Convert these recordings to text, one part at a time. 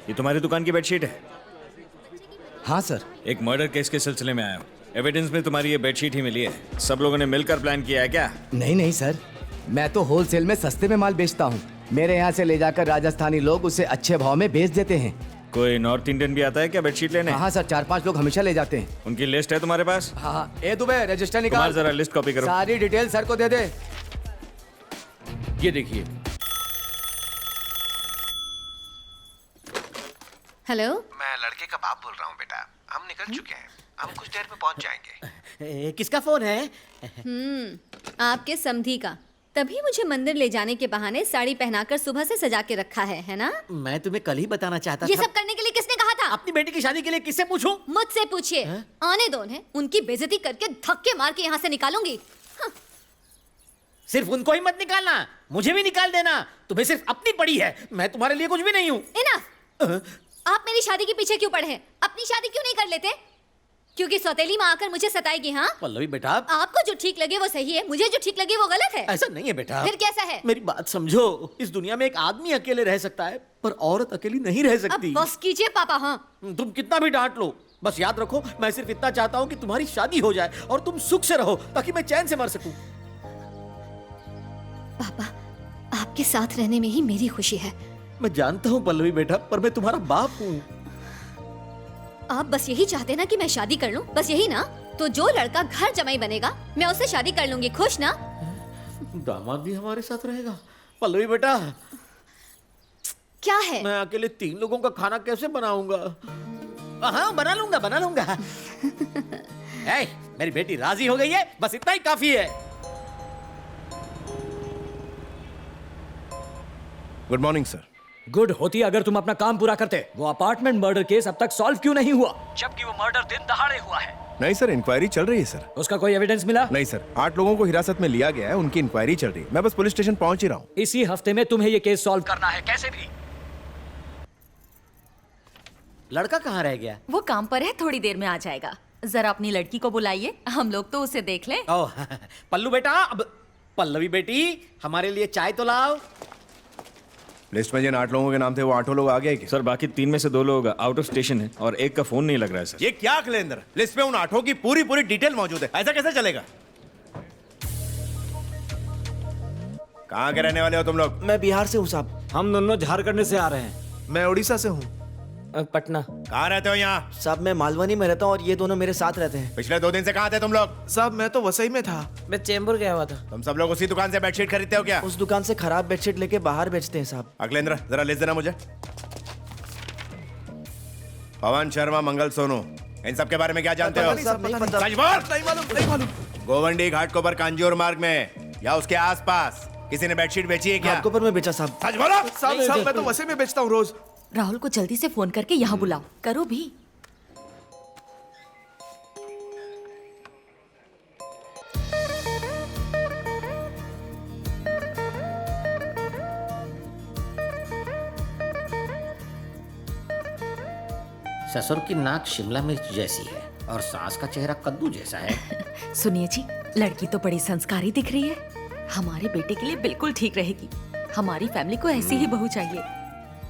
ये तुम्हारी दुकान की बेडशीट है? हाँ सर। एक मर्डर केस के सिलसिले में आया हूँ। एविडेंस में तुम्हारी ये बेडशीट ही मिली है। सब लोगों ने मिलकर प्लान किया है क्या? नहीं नहीं सर, मैं तो होलसेल में सस्ते में माल बेचता हूँ। मेरे यहाँ से ले जाकर राजस्थानी लोग उसे अच्छे भाव में बेच देते हैं। कोई नॉर्थ इंडियन भी आता है क्या बेडशीट लेने? हाँ सर, 4-5 लोग हमेशा ले जाते हैं। उनकी लिस्ट है तुम्हारे पास? हाँ। ए दुबे, रजिस्टर निकाल। तुम्हारा जरा लिस्ट कॉपी करो। सारी डिटेल सर को दे दे। ये देखिए। हेलो, मैं लड़के का बाप बोल रहा हूँ बेटा। हम निकल चुके हैं, हम कुछ देर में पहुंच जाएंगे। किसका फोन है? आपके समधी का। तभी मुझे मंदिर ले जाने के बहाने साड़ी पहनाकर सुबह से सजा के रखा है ना? मैं तुम्हें कल ही बताना चाहता ये था। सब करने के लिए किसने कहा था? अपनी बेटी की शादी के लिए किससे पूछूं? मुझसे पूछिए। आने दो उन्हें, उनकी बेइज्जती करके धक्के मार के यहाँ से निकालूंगी। सिर्फ उनको ही मत निकालना, मुझे भी निकाल देना। तुम्हें सिर्फ अपनी पड़ी है, मैं तुम्हारे लिए कुछ भी नहीं हूँ। इनफ। आप मेरी शादी के पीछे क्यों पड़े हैं? अपनी शादी क्यों नहीं कर लेते? क्योंकि सौतेली माँ आकर मुझे सताएगी। हाँ पल्लवी बेटा, आपको जो ठीक लगे वो सही है, मुझे जो ठीक लगे वो गलत है। ऐसा नहीं है बेटा। फिर कैसा है? मेरी बात समझो। इस दुनिया में एक आदमी अकेले रह सकता है, पर औरत अकेली नहीं रह अब सकती। बस कीजिए पापा। हाँ, तुम कितना भी डांट लो, बस याद रखो मैं सिर्फ इतना चाहता हूँ कि तुम्हारी शादी हो जाए और तुम सुख से रहो, ताकि मैं चैन से मर सकूं। पापा आपके साथ रहने में ही मेरी खुशी है। मैं जानता हूँ पल्लवी बेटा, पर मैं तुम्हारा बाप हूँ। आप बस यही चाहते ना कि मैं शादी कर लूं? बस यही ना? तो जो लड़का घर जमाई बनेगा मैं उससे शादी कर लूंगी। खुश ना? दामाद भी हमारे साथ रहेगा? पल्लवी बेटा, क्या है? मैं अकेले 3 लोगों का खाना कैसे बनाऊंगा? हाँ बना लूंगा, बना लूंगा। ए, मेरी बेटी राजी हो गई है, बस इतना ही काफी है। Good morning sir. गुड होती अगर तुम अपना काम पूरा करते। वो अपार्टमेंट मर्डर केस अब तक सॉल्व क्यों नहीं हुआ, जबकि वो मर्डर दिन दहाड़े हुआ है? नहीं सर, इंक्वायरी चल रही है सर। उसका कोई एविडेंस मिला? नहीं सर, 8 लोगों को हिरासत में लिया गया है, उनकी इंक्वायरी चल रही है। मैं बस पुलिस स्टेशन पहुंच ही रहा हूँ। इसी हफ्ते में तुम्हें ये केस सॉल्व करना है, कैसे भी। लड़का कहाँ रह गया? वो काम पर है, थोड़ी देर में आ जाएगा। जरा अपनी लड़की को बुलाइए, हम लोग तो उसे देख लें। ओह पल्लू बेटा, अब पल्लवी बेटी हमारे लिए चाय तो लाओ। लिस्ट में जिन 8 लोगों के नाम थे वो 8 लोग आ गए क्या? सर बाकी 3 में से 2 लोग आउट ऑफ स्टेशन है और एक का फोन नहीं लग रहा है सर। ये क्या कैलेंडर? लिस्ट में उन 8 की पूरी डिटेल मौजूद है, ऐसा कैसे चलेगा? कहाँ के रहने वाले हो तुम लोग? मैं बिहार से हूँ साहब। हम दोनों झारखंड से आ रहे हैं। मैं उड़ीसा से हूँ। पटना। कहाँ रहते हो यहाँ? साहब मैं मालवनी में रहता हूँ और ये दोनों मेरे साथ रहते हैं। पिछले 2 दिन से कहाँ थे तुम लोग? साहब मैं तो वसई में था। मैं चेंबूर गया हुआ था। तुम सब लोग उसी दुकान से बेडशीट खरीदते हो क्या? उस दुकान से खराब बेडशीट लेके बाहर बेचते हैं साहब। अखिलेंद्र जरा लिस्ट देना मुझे। पवन शर्मा, मंगल सोनू, इन सब के बारे में क्या जानते हो? साहब नहीं पता। सच बोल। नहीं मालूम। गोवंडी घाटकोपर कांजूर मार्ग में या उसके आसपास किसी ने बेडशीट बेची है क्या? घाटकोपर में बेचा साहब। सच बोलो। साहब मैं तो वसई में बेचता हूँ रोज। राहुल को जल्दी से फोन करके यहाँ बुलाओ, करो भी। ससुर की नाक शिमला मिर्च जैसी है और सास का चेहरा कद्दू जैसा है। सुनिए जी, लड़की तो बड़ी संस्कारी दिख रही है, हमारे बेटे के लिए बिल्कुल ठीक रहेगी। हमारी फैमिली को ऐसी ही बहू चाहिए।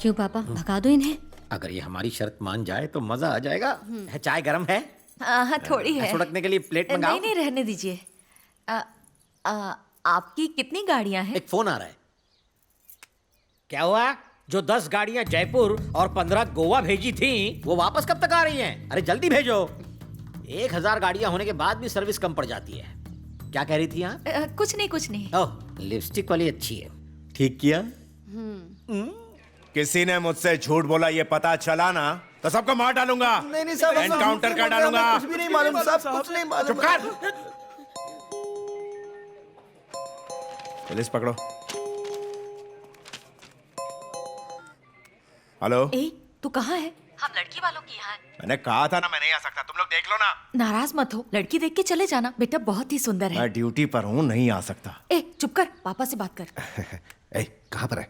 क्यों पापा, भगा दो इन्हें। अगर ये हमारी शर्त मान जाए तो मजा आ जाएगा। चाय गरम है? हाँ थोड़ी है। सुड़कने के लिए प्लेट मंगाओ। नहीं रहने दीजिए। आपकी कितनी गाड़ियाँ हैं? एक फोन आ रहा है। क्या हुआ? जो 10 गाड़ियां जयपुर और 15 गोवा भेजी थी वो वापस कब तक आ रही हैं? अरे जल्दी भेजो। 1000 गाड़ियां होने के बाद भी सर्विस कम पड़ जाती है। क्या कह रही थी यहाँ? कुछ नहीं। ओह, लिपस्टिक वाली अच्छी है। ठीक किया। किसी ने मुझसे झूठ बोला ये पता चला ना तो सबको मार डालूंगा। नहीं साहब, एनकाउंटर कर डालूंगा। कुछ भी नहीं मालूम साहब, कुछ नहीं मालूम। चुप कर। पुलिस पकड़ो। हेलो। तू कहाँ है? हम लड़की वालों की यहाँ हैं। मैंने कहा था ना मैं नहीं आ सकता, तुम लोग देख लो ना। नाराज मत हो, लड़की देख के चले जाना। बेटा बहुत ही सुंदर है। मैं ड्यूटी पर हूँ, नहीं आ सकता। चुप कर, पापा से बात कर। कहाँ पर है?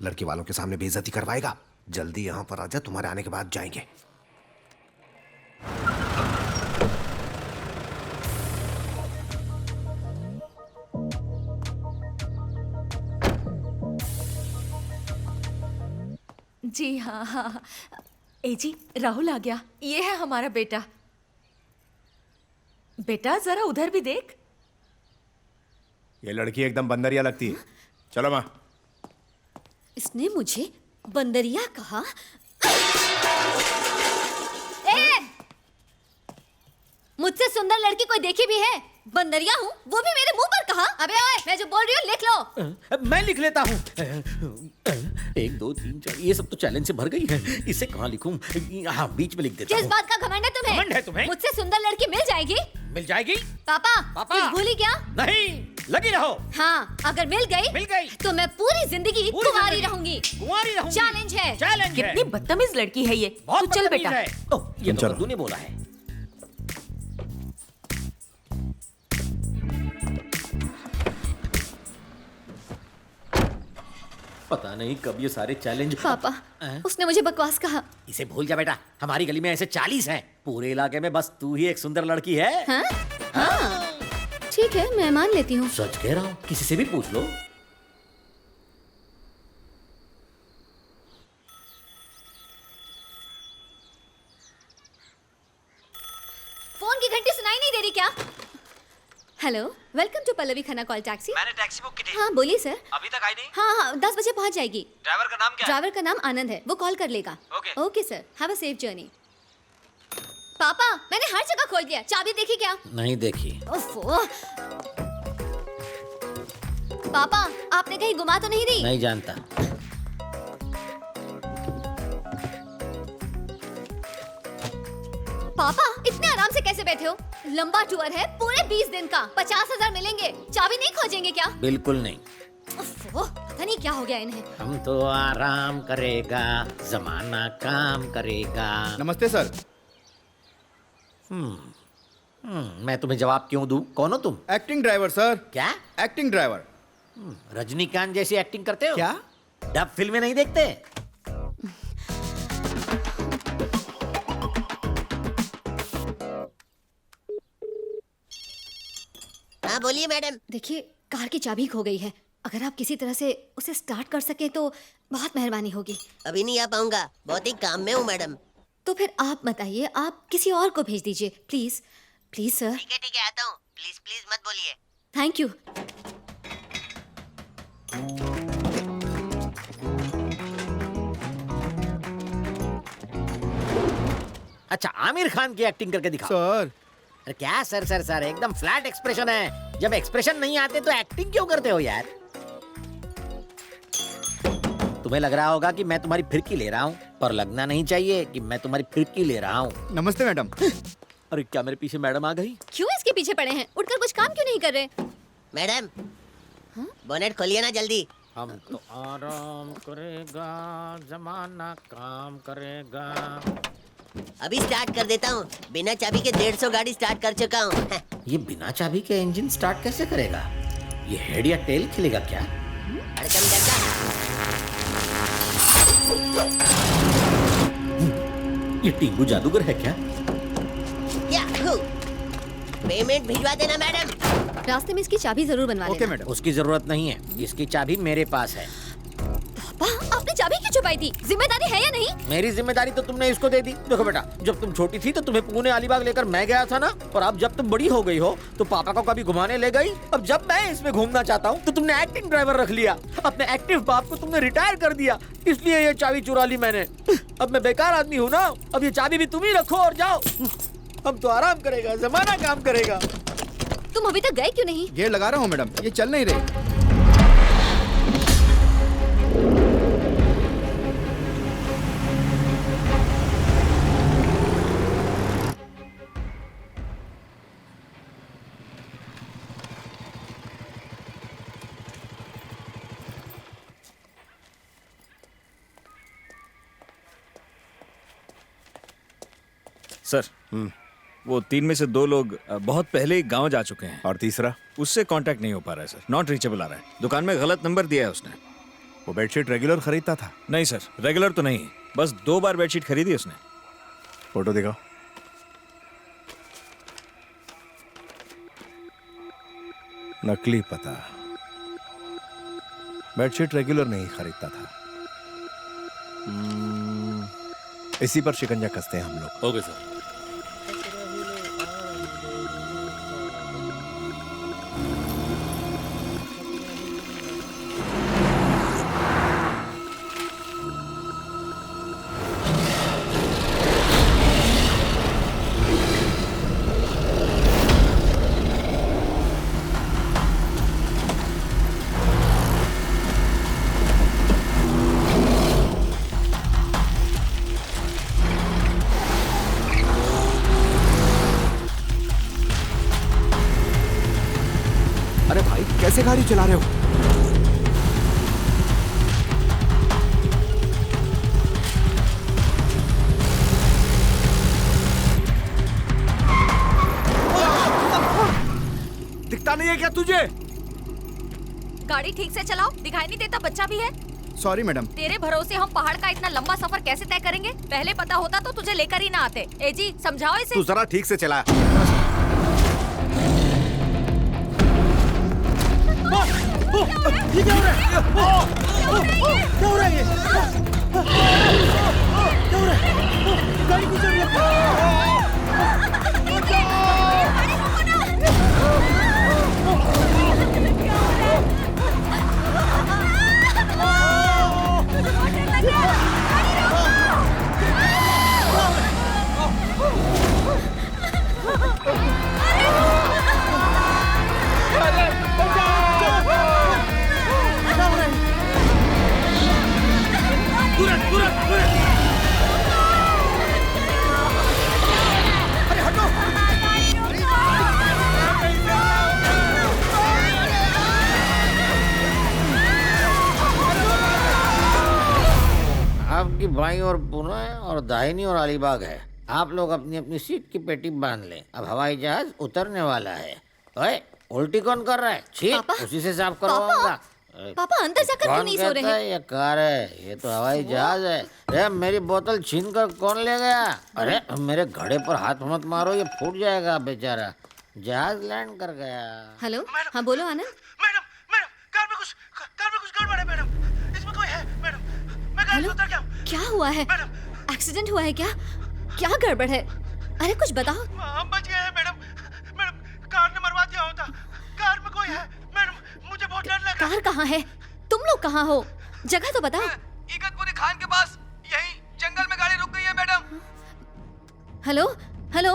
लड़की वालों के सामने बेइज्जती करवाएगा? जल्दी यहाँ पर आजा, तुम्हारे आने के बाद जाएंगे। जी हाँ हाँ हाँ। ए जी, राहुल आ गया। ये है हमारा बेटा। बेटा जरा उधर भी देख। ये लड़की एकदम बंदरिया लगती है। चलो माँ। इसने मुझे बंदरिया कहा। ए! मुझसे सुंदर लड़की कोई देखी भी है? बंदरिया हूँ, वो भी मेरे मुंह पर कहा। अबे ओए, मैं जो बोल रही हूँ लिख लो। मैं लिख लेता हूँ। 1 2 3 4 ये सब तो चैलेंज से भर गई है। इसे कहाँ लिखूं? हाँ, बीच में लिख देता किस हूँ। बात का घमंड है तुम्हें? घमंड है तुम्हें? मुझसे सुंदर लड़की मिल जाएगी? मिल जाएगी? पापा, पापा! कुछ भूली क्या? नहीं, लगी रहो। हाँ, अगर मिल गई तो मैं पूरी जिंदगी पूरी कुंवारी जिंदगी रहूंगी। कुंवारी रहूंगी। चैलेंज है। चैलेंज है। कितनी बदतमीज लड़की है ये। बहुत तू चल बदतमीज बेटा। है। ओह, ये तो कद्दू ने बोला है। पता नहीं कब ये सारे चैलेंज। पापा, उसने मुझे बकवास कहा। इसे भूल जा बेटा, हमारी गली में ऐसे 40 हैं। पूरे इलाके में बस तू ही एक सुंदर लड़की है। हाँ? हाँ। ठीक है, मैं मान लेती हूँ। सच कह रहा हूँ, किसी से भी पूछ लो। फोन की घंटी सुनाई नहीं दे रही क्या? Hello, welcome to Pallavi Khanna call taxi. मैंने टैक्सी बुक की थी। हाँ बोलिए सर। अभी तक आई नहीं। हाँ 10 बजे पहुंच जाएगी। ड्राइवर का नाम क्या है? ड्राइवर का नाम आनंद है, वो कॉल कर लेगा। Okay. Okay sir, have a safe journey. पापा, मैंने हर जगह खोल दिया, चाबी देखी क्या? नहीं देखी। ओफो। पापा, आपने कहीं गुमा तो नहीं दी? नहीं जानता। पापा, इतने आराम से कैसे बैठे हो? लंबा टूर है, पूरे 20 दिन का। 50,000 मिलेंगे। चाबी नहीं खोजेंगे क्या? बिल्कुल नहीं। ओफो, पता नहीं क्या हो गया इन्हें। हम तो आराम करेगा, जमाना काम करेगा। नमस्ते सर। मैं तुम्हें जवाब क्यों दूं? कौन हो तुम? Acting driver sir. क्या? Acting driver. रजनीकांत जैसी एक्टिंग करते हो? क्या? डब फिल्में नहीं देखते? हाँ बोलिए मैडम। देखिए, कार की चाबी खो गई है। अगर आप किसी तरह से उसे स्टार्ट कर सके तो बहुत मेहरबानी होगी। अभी नहीं आ पाऊंगा, बहुत ही काम में हूँ मैडम। तो फिर आप बताइए, आप किसी और को भेज दीजिए प्लीज। Please sir. ठीक है आता हूँ। प्लीज प्लीज मत बोलिए। Thank you. अच्छा, आमिर खान की एक्टिंग करके दिखाओ। सर। अरे क्या सर सर सर, एकदम फ्लैट एक्सप्रेशन है। जब एक्सप्रेशन नहीं आते तो एक्टिंग क्यों करते हो यार? तुम्हें लग रहा होगा कि मैं तुम्हारी फिरकी ले रहा हूँ, पर लगना नहीं चाहिए कि मैं तुम्हारी फिरकी ले रहा हूँ। नमस्ते मैडम। अरे क्या मेरे पीछे मैडम आ गई? क्यों इसके पीछे पड़े हैं? उठकर कुछ काम क्यों नहीं कर रहे? मैडम, बोनेट खोलिए ना जल्दी। हम तो आराम करेगा, जमाना काम करेगा। अभी स्टार्ट कर देता हूँ। बिना चाबी के 150 गाड़ी स्टार्ट कर चुका हूँ। ये बिना चाबी के इंजन स्टार्ट कैसे करेगा? ये हेड या टेल खेलेगा क्या? धड़कन धड़कन। ये टींगू जादूगर है क्या? याहू! पेमेंट भिजवा देना मैडम। रास्ते में इसकी चाबी जरूर बनवा लेना। मैडम। उसकी जरूरत नहीं है, इसकी चाबी मेरे पास है। पापा, आपने चाबी क्यों छुपाई थी? जिम्मेदारी है या नहीं? मेरी जिम्मेदारी तो तुमने इसको दे दी। देखो बेटा, जब तुम छोटी थी तो तुम्हें पुणे अलीबाग लेकर मैं गया था ना, और अब जब तुम बड़ी हो गई हो तो पापा को कभी घुमाने ले गई। अब जब मैं इसमें घूमना चाहता हूँ तो तुमने एक्टिंग ड्राइवर रख लिया। अपने एक्टिव बाप को तुमने रिटायर कर दिया, इसलिए ये चाबी चुरा ली मैंने। अब मैं बेकार आदमी हूँ ना, अब ये चाबी भी तुम ही रखो और जाओ। हम तो आराम करेगा, जमाना काम करेगा। तुम अभी तक गए क्यों नहीं? गेयर लगा रहा हूँ मैडम, ये चल नहीं रही। सर, वो 3 में से 2 लोग बहुत पहले ही गांव जा चुके हैं। और तीसरा? उससे कांटेक्ट नहीं हो पा रहा है सर, नॉट रीचेबल आ रहा है। दुकान में गलत नंबर दिया है उसने। वो बेडशीट रेगुलर खरीदता था? नहीं सर, रेगुलर तो नहीं, बस 2 बार बेडशीट खरीदी उसने। फोटो दिखाओ। नकली पता। बेडशीट रेगुलर नहीं खरीदता था। इसी पर शिकंजा कसते हैं हम लोग। Okay sir. अरे भाई कैसे गाड़ी चला रहे हो? दिखता नहीं है क्या तुझे? गाड़ी ठीक से चलाओ, दिखाई नहीं देता बच्चा भी है। Sorry madam. तेरे भरोसे हम पहाड़ का इतना लंबा सफर कैसे तय करेंगे? पहले पता होता तो तुझे लेकर ही ना आते। ए जी समझाओ इसे। तू जरा ठीक से चला। ये क्या हो रहा है? क्या हो रहा है ये? क्या हो रहा है? गाड़ी गुजर रही है। आपकी बाईं ओर पुणे और दाहिनी ओर अलीबाग है। आप लोग अपनी अपनी सीट की पेटी बांध लें। अब हवाई जहाज उतरने वाला है। ओए, उल्टी कौन कर रहा है? छी, उसी से साफ करवाऊंगा। पापा अंदर जाकर क्यों नहीं सो रहे हैं? ये कार है, ये तो हवाई जहाज है। अरे मेरी बोतल छीन कर कौन ले गया? अरे मेरे घड़े पर हाथ मत मारो, ये फूट जाएगा बेचारा। जहाज लैंड कर गया। हेलो, हाँ बोलो आनंद। मैडम, मैडम, कार में कुछ गड़बड़ है मैडम। इसमें कोई है मैडम। मैं कार से उतर गया हूँ। क्या हुआ है? एक्सीडेंट हुआ है क्या? क्या गड़बड़ है? अरे कुछ बताओ। हम बच गए हैं मैडम। मैडम, कार ने मरवा दिया होता। कार में कोई है मैडम, मुझे बहुत डर लग रहा है। कार कहाँ है? तुम लोग कहाँ हो? जगह तो बताओ। इगतपुरी खान के पास, यहीं जंगल में गाड़ी रुक गई है मैडम। Hello, hello,